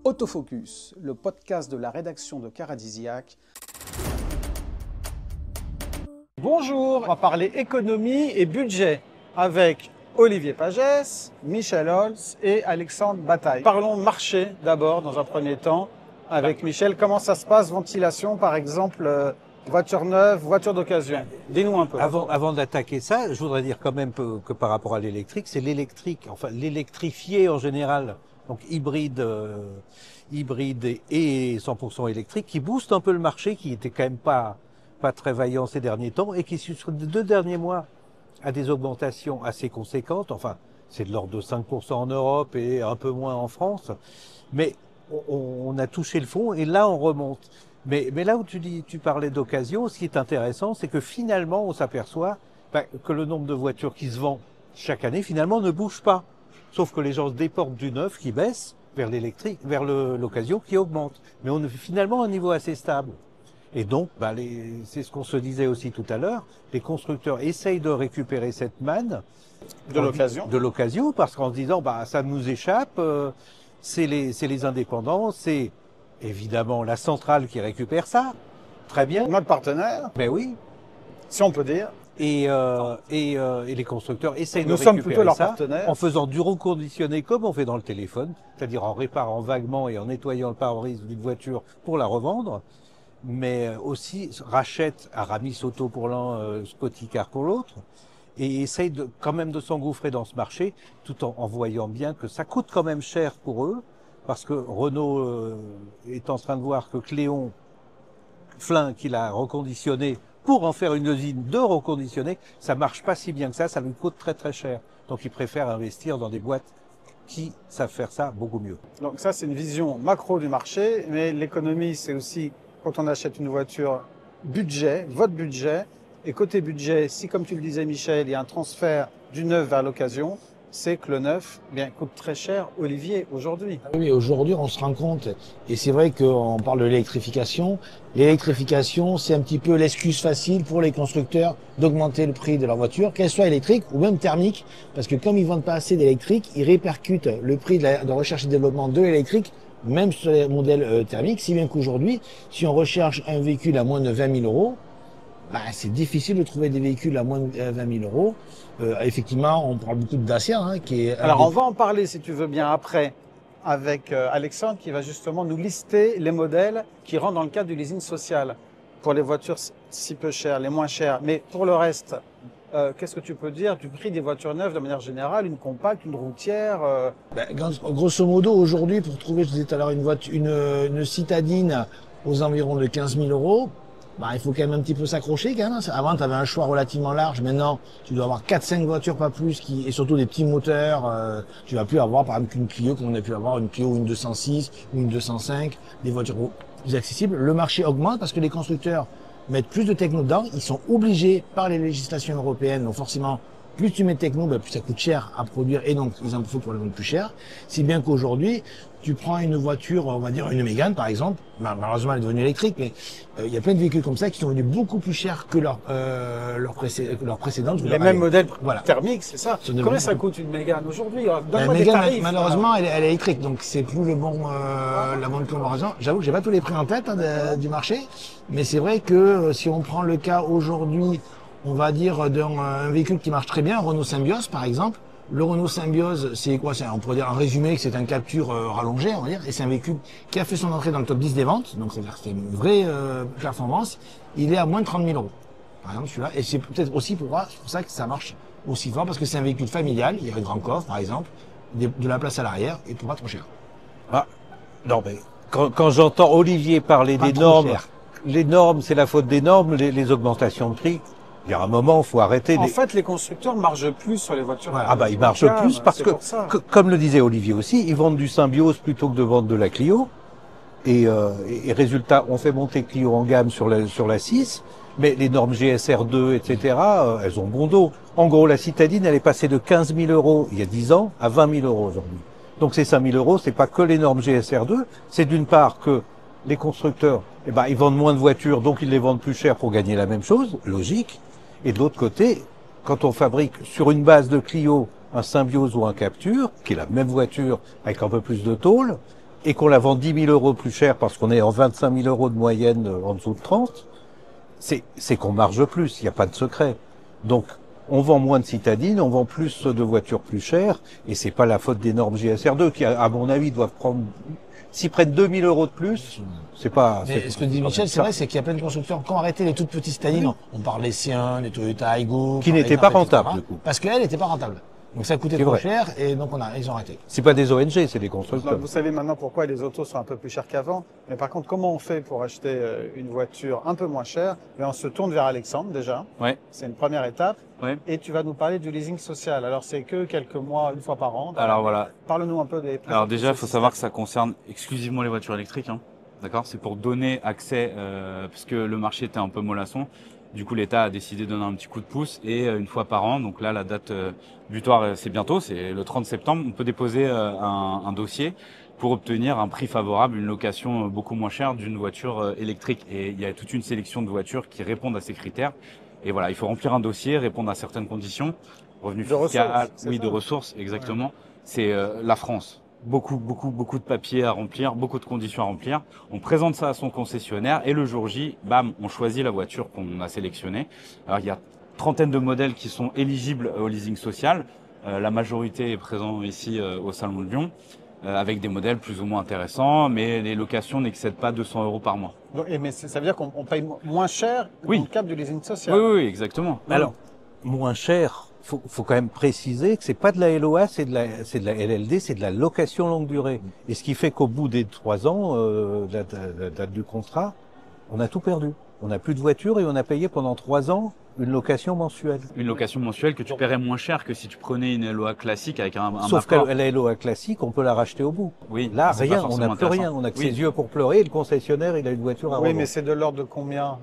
Autofocus, le podcast de la rédaction de Caradisiac. Bonjour, on va parler économie et budget avec Olivier Pagès, Michel Holtz et Alexandre Bataille. Parlons marché d'abord dans un premier temps avec Michel. Comment ça se passe, ventilation par exemple, voiture neuve, voiture d'occasion? Dis-nous un peu. Avant d'attaquer ça, je voudrais dire quand même que par rapport à l'électrique, c'est l'électrique, enfin l'électrifié en général, donc hybride et 100% électrique, qui booste un peu le marché, qui était quand même pas très vaillant ces derniers temps et qui sur les 2 derniers mois a des augmentations assez conséquentes. Enfin, c'est de l'ordre de 5% en Europe et un peu moins en France. Mais on a touché le fond et là, on remonte. Mais là où tu parlais d'occasion, ce qui est intéressant, c'est que finalement, on s'aperçoit que le nombre de voitures qui se vendent chaque année, finalement, ne bouge pas. Sauf que les gens se déportent du neuf qui baisse vers l'électrique, vers l'occasion qui augmente. Mais on est finalement à un niveau assez stable. Et donc, c'est ce qu'on se disait aussi tout à l'heure, les constructeurs essayent de récupérer cette manne de l'occasion, parce qu'en se disant, ça nous échappe, c'est les indépendants, c'est évidemment la centrale qui récupère ça, très bien. Notre partenaire. Ben oui. Si on peut dire. Et les constructeurs essayent Nous de sommes récupérer plutôt leur ça partenaire. En faisant du reconditionné comme on fait dans le téléphone, c'est-à-dire en réparant vaguement et en nettoyant le pare-brise d'une voiture pour la revendre, mais aussi rachète Aramis Auto pour l'un, Scotticar pour l'autre, et essaye quand même de s'engouffrer dans ce marché, tout en voyant bien que ça coûte quand même cher pour eux, parce que Renault est en train de voir que Cléon, Flin, qu'il a reconditionné pour en faire une usine de reconditionner, ça marche pas si bien que ça lui coûte très très cher. Donc ils préfèrent investir dans des boîtes qui savent faire ça beaucoup mieux. Donc ça, c'est une vision macro du marché, mais l'économie, c'est aussi quand on achète une voiture, budget, votre budget. Et côté budget, si comme tu le disais Michel, il y a un transfert du neuf vers l'occasion, c'est que le neuf coûte très cher, Olivier, aujourd'hui. Oui, aujourd'hui, on se rend compte, et c'est vrai qu'on parle de l'électrification. L'électrification, c'est un petit peu l'excuse facile pour les constructeurs d'augmenter le prix de leur voiture, qu'elle soit électrique ou même thermique, parce que comme ils vendent pas assez d'électrique, ils répercutent le prix de recherche et développement de l'électrique, même sur les modèles thermiques, si bien qu'aujourd'hui, si on recherche un véhicule à moins de 20 000 euros, c'est difficile de trouver des véhicules à moins de 20 000 euros. Effectivement, on parle beaucoup de Dacia, qui est... Alors, on va en parler, si tu veux bien, après, avec Alexandre, qui va justement nous lister les modèles qui rentrent dans le cadre du leasing social pour les voitures si peu chères, les moins chères. Mais pour le reste, qu'est-ce que tu peux dire du prix des voitures neuves de manière générale, une compacte, une routière Grosso modo, aujourd'hui, pour trouver, je disais tout à l'heure, une citadine aux environs de 15 000 euros, il faut quand même un petit peu s'accrocher quand même. Avant, tu avais un choix relativement large. Maintenant, tu dois avoir 4-5 voitures, pas plus, et surtout des petits moteurs. Tu vas plus avoir, par exemple, qu'une Clio, comme on a pu avoir une Clio ou une 206 ou une 205, des voitures plus accessibles. Le marché augmente parce que les constructeurs mettent plus de techno dedans. Ils sont obligés par les législations européennes. Donc forcément, plus tu mets de techno, plus ça coûte cher à produire et donc ils en faut pour les vendre plus cher. Si bien qu'aujourd'hui, tu prends une voiture, on va dire une Mégane par exemple, malheureusement elle est devenue électrique, mais il y a plein de véhicules comme ça qui sont venus beaucoup plus cher que leur précédente. Les mêmes modèles voilà. Thermiques, c'est ça. Combien ça coûte une Mégane aujourd'hui? La Mégane, malheureusement, elle est électrique, donc c'est plus la bonne comparaison. J'avoue que j'ai pas tous les prix en tête du marché, mais c'est vrai que si on prend le cas aujourd'hui, on va dire d'un véhicule qui marche très bien, un Renault Symbioz par exemple. Le Renault Symbioz, c'est quoi? On pourrait dire en résumé que c'est un capture rallongé, on va dire, et c'est un véhicule qui a fait son entrée dans le top 10 des ventes, donc c'est-à-dire que c'est une vraie performance. Il est à moins de 30 000 euros, par exemple celui-là, et c'est peut-être aussi pour ça que ça marche aussi fort, parce que c'est un véhicule familial, il y a un grand coffre par exemple, de la place à l'arrière, et pour pas trop cher. Non mais quand j'entends Olivier parler des normes, les normes c'est la faute des normes, les augmentations de prix. Il y a un moment, il faut arrêter. En fait, les constructeurs margent plus sur les voitures. Ils margent plus parce que, comme le disait Olivier aussi, ils vendent du Symbioz plutôt que de vendre de la Clio. Et résultat, on fait monter Clio en gamme sur la 6, mais les normes GSR2, etc., elles ont bon dos. En gros, la citadine, elle est passée de 15 000 euros il y a 10 ans à 20 000 euros aujourd'hui. Donc ces 5 000 euros, c'est pas que les normes GSR2, c'est d'une part que les constructeurs, ils vendent moins de voitures, donc ils les vendent plus cher pour gagner la même chose, logique. Et de l'autre côté, quand on fabrique sur une base de Clio un Symbiose ou un Captur, qui est la même voiture avec un peu plus de tôle, et qu'on la vend 10 000 euros plus cher parce qu'on est en 25 000 euros de moyenne en dessous de 30, c'est qu'on marge plus, il n'y a pas de secret. Donc, on vend moins de citadines, on vend plus de voitures plus chères, et c'est pas la faute des normes GSR2 qui, à mon avis, doivent prendre, s'ils prennent 2 000 euros de plus, c'est pas... Mais ce que dit Michel, c'est vrai, c'est qu'il y a plein de constructeurs qui ont arrêté les toutes petites citadines. On parle des Siens, des Toyota Aygo. Qui n'étaient pas rentables, du coup. Parce qu'elles n'étaient pas rentables. Donc ça coûtait trop cher, et donc ils ont arrêté. C'est pas des ONG, c'est des constructeurs. Donc, vous savez maintenant pourquoi les autos sont un peu plus chères qu'avant. Mais par contre, comment on fait pour acheter une voiture un peu moins chère? Mais on se tourne vers Alexandre déjà. Ouais. C'est une première étape. Ouais. Et tu vas nous parler du leasing social. Alors c'est que quelques mois, une fois par an. Alors voilà. Parle-nous un peu des prix. Alors déjà, il faut savoir que ça concerne exclusivement les voitures électriques. Hein. D'accord? C'est pour donner accès, parce que le marché était un peu mollasson. Du coup, l'État a décidé de donner un petit coup de pouce et une fois par an, donc là, la date butoir, c'est bientôt, c'est le 30 septembre, on peut déposer un dossier pour obtenir un prix favorable, une location beaucoup moins chère d'une voiture électrique. Et il y a toute une sélection de voitures qui répondent à ces critères. Et voilà, il faut remplir un dossier, répondre à certaines conditions, revenus fiscal, oui, de ressources, exactement. Ouais. C'est la France. Beaucoup de papiers à remplir, beaucoup de conditions à remplir. On présente ça à son concessionnaire et le jour J, bam, on choisit la voiture qu'on a sélectionnée. Alors il y a trentaine de modèles qui sont éligibles au leasing social. La majorité est présente ici au Salon de Lyon, avec des modèles plus ou moins intéressants, mais les locations n'excèdent pas 200 euros par mois. Donc, mais ça veut dire qu'on paye moins cher dans le cadre du leasing social. Oui, exactement. Alors, moins cher. Faut quand même préciser que c'est pas de la LOA, c'est de la LLD, c'est de la location longue durée. Et ce qui fait qu'au bout des 3 ans, la date du contrat, on a tout perdu. On n'a plus de voiture et on a payé pendant 3 ans une location mensuelle. Une location mensuelle que tu paierais moins cher que si tu prenais une LOA classique avec un Sauf que la LOA classique, on peut la racheter au bout. Oui. Là, rien, on n'a plus rien. On a que ses yeux pour pleurer et le concessionnaire, il a une voiture à revendre. Oui, mais c'est de l'ordre de combien?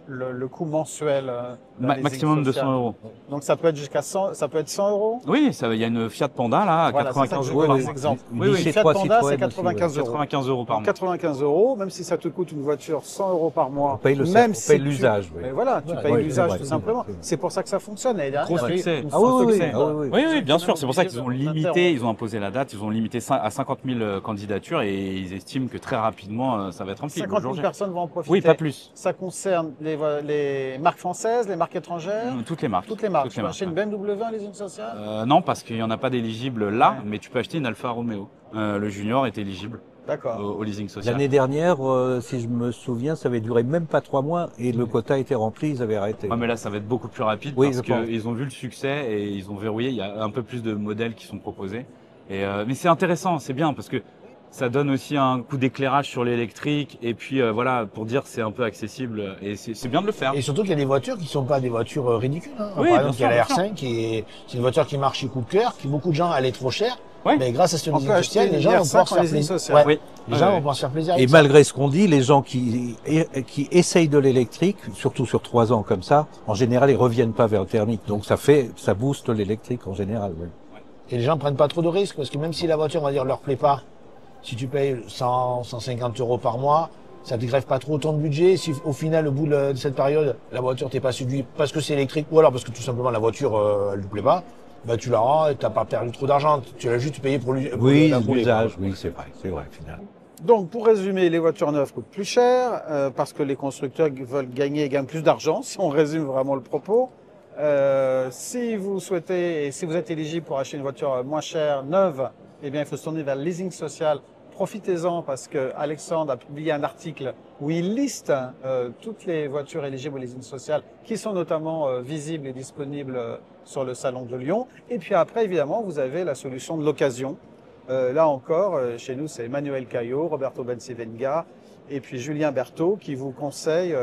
Le coût mensuel maximum de 100 euros. Donc ça peut être jusqu'à 100, ça peut être 100 euros. Oui, il y a une Fiat Panda là à 95 euros par mois. Oui, Fiat Panda c'est 95 euros. 95 euros par mois. 95 euros, même si ça te coûte une voiture 100 euros par mois. On paye l'usage. Mais voilà, tu payes l'usage tout simplement. C'est pour ça que ça fonctionne. Gros succès. Oui, bien sûr. C'est pour ça qu'ils ont limité, ils ont imposé la date, ils ont limité à 50 000 candidatures et ils estiment que très rapidement ça va être rempli. 50 000 personnes vont en profiter. Oui, pas plus. Ça concerne les marques françaises, les marques étrangères. Toutes les marques. Tu peux acheter une BMW en leasing social? Non, parce qu'il n'y en a pas d'éligible là, mais tu peux acheter une Alfa Romeo. Le Junior est éligible au leasing social. L'année dernière, si je me souviens, ça avait duré même pas 3 mois et le quota était rempli, ils avaient arrêté. Ouais, mais là, ça va être beaucoup plus rapide parce qu'ils ont vu le succès et ils ont verrouillé. Il y a un peu plus de modèles qui sont proposés. Mais c'est intéressant, c'est bien parce que ça donne aussi un coup d'éclairage sur l'électrique et puis voilà, pour dire que c'est un peu accessible et c'est bien de le faire. Et surtout qu'il y a des voitures qui sont pas des voitures ridicules. Hein. Oui, par exemple, il y a la R5 c'est une voiture qui marche chez coup de cœur, qui beaucoup de gens allaient trop cher. Ouais. Mais grâce à ce leasing social, les gens vont pouvoir se faire plaisir. Les gens vont pouvoir se faire plaisir. Et malgré ce qu'on dit, les gens qui essayent de l'électrique, surtout sur 3 ans comme ça, en général, ils reviennent pas vers le thermique. Donc ça booste l'électrique en général. Ouais. Et les gens prennent pas trop de risques parce que même si la voiture, on va dire, leur plaît pas, si tu payes 100, 150 euros par mois, ça te grève pas trop ton budget. Si au final, au bout de cette période, la voiture t'est pas séduite parce que c'est électrique ou alors parce que tout simplement la voiture, elle te plaît pas, bah tu la rends et t'as pas perdu trop d'argent. Tu l'as juste payé pour l'usage. Oui, c'est vrai, finalement. Donc, pour résumer, les voitures neuves coûtent plus cher parce que les constructeurs veulent gagner et gagnent plus d'argent, si on résume vraiment le propos. Si vous souhaitez et si vous êtes éligible pour acheter une voiture moins chère, neuve, eh bien, il faut se tourner vers le leasing social. Profitez-en parce que Alexandre a publié un article où il liste toutes les voitures éligibles au leasing social qui sont notamment visibles et disponibles sur le salon de Lyon. Et puis après, évidemment, vous avez la solution de l'occasion. Là encore, chez nous, c'est Emmanuel Caillot, Roberto Bencivenga et puis Julien Berthaud qui vous conseille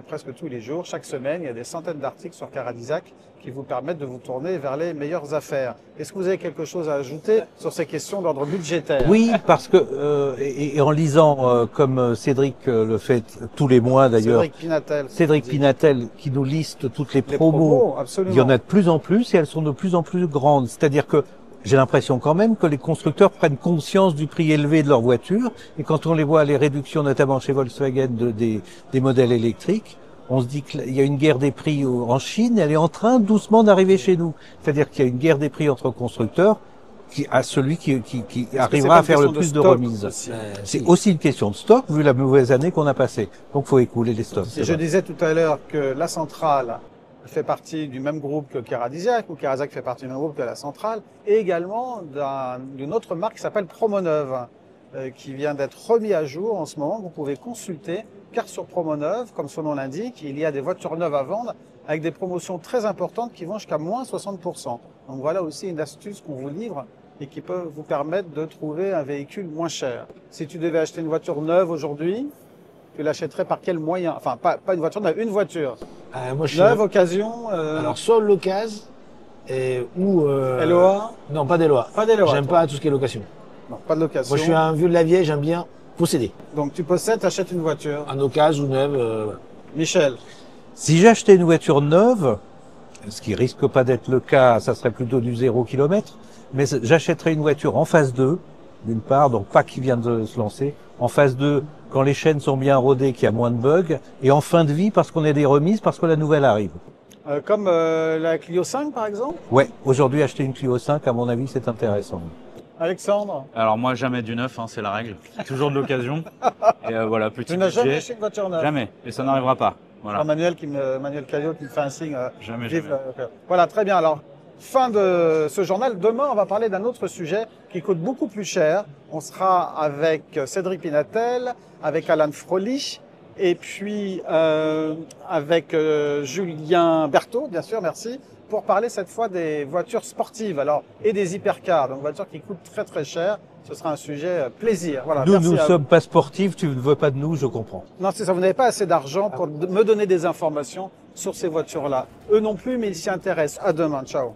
presque tous les jours, chaque semaine, il y a des centaines d'articles sur Caradisac qui vous permettent de vous tourner vers les meilleures affaires. Est-ce que vous avez quelque chose à ajouter sur ces questions d'ordre budgétaire? Oui, parce que, et en lisant, comme Cédric le fait tous les mois d'ailleurs, Cédric Pinatel qui nous liste toutes les promos, il y en a de plus en plus et elles sont de plus en plus grandes. C'est-à-dire que j'ai l'impression quand même que les constructeurs prennent conscience du prix élevé de leurs voitures et quand on les voit les réductions notamment chez Volkswagen des modèles électriques, on se dit qu'il y a une guerre des prix en Chine, elle est en train doucement d'arriver chez nous. C'est-à-dire qu'il y a une guerre des prix entre constructeurs, à celui qui arrivera à faire le plus de remises. C'est aussi une question de stock, vu la mauvaise année qu'on a passée. Donc, faut écouler les stocks. Et je disais tout à l'heure que la centrale fait partie du même groupe que Keradisiac, ou Keradisiac fait partie du même groupe que la centrale, et également d'une autre marque qui s'appelle Promoneuve, qui vient d'être remis à jour en ce moment. Vous pouvez consulter, car sur Promoneuve, comme son nom l'indique, il y a des voitures neuves à vendre avec des promotions très importantes qui vont jusqu'à moins 60%. Donc voilà aussi une astuce qu'on vous livre et qui peut vous permettre de trouver un véhicule moins cher. Si tu devais acheter une voiture neuve aujourd'hui, tu l'achèterais par quel moyen? Enfin, pas une voiture neuve, une voiture. Moi, je Neuve, occasion. Alors, soit l'occasion, ou... LOA? Non, pas d'LOA. Pas d'LOA. J'aime pas tout ce qui est location. Non, pas de location. Moi, je suis un vieux de la vieille, j'aime bien posséder. Donc tu possèdes, t'achètes une voiture. En occasion ou neuve, voilà. Michel, Si j'achetais une voiture neuve, ce qui risque pas d'être le cas, ça serait plutôt du 0 km, mais j'achèterais une voiture en phase 2, d'une part, donc pas qui vient de se lancer, en phase 2, quand les chaînes sont bien rodées, qu'il y a moins de bugs, et en fin de vie, parce qu'on a des remises, parce que la nouvelle arrive. comme la Clio 5 par exemple. Ouais, aujourd'hui, acheter une Clio 5, à mon avis, c'est intéressant. Alexandre, Alors moi, jamais du neuf, hein, c'est la règle. Toujours de l'occasion. Et voilà, petit tu n'as jamais budget. acheté une voiture neuve. Jamais. Et ça n'arrivera pas. Voilà. Manuel Caillot qui me fait un signe. Jamais, vive jamais. Voilà, très bien. Alors, fin de ce journal. Demain, on va parler d'un autre sujet qui coûte beaucoup plus cher. On sera avec Cédric Pinatel, avec Alan Frolich, et puis avec Julien Berthaud, bien sûr, merci, pour parler cette fois des voitures sportives, alors, et des hypercars, donc voitures qui coûtent très très cher. Ce sera un sujet plaisir. Voilà, Nous, merci nous ne à sommes pas sportifs, tu ne veux pas de nous, je comprends. Non, c'est ça, vous n'avez pas assez d'argent pour me donner des informations sur ces voitures-là. Eux non plus, mais ils s'y intéressent. À demain, ciao.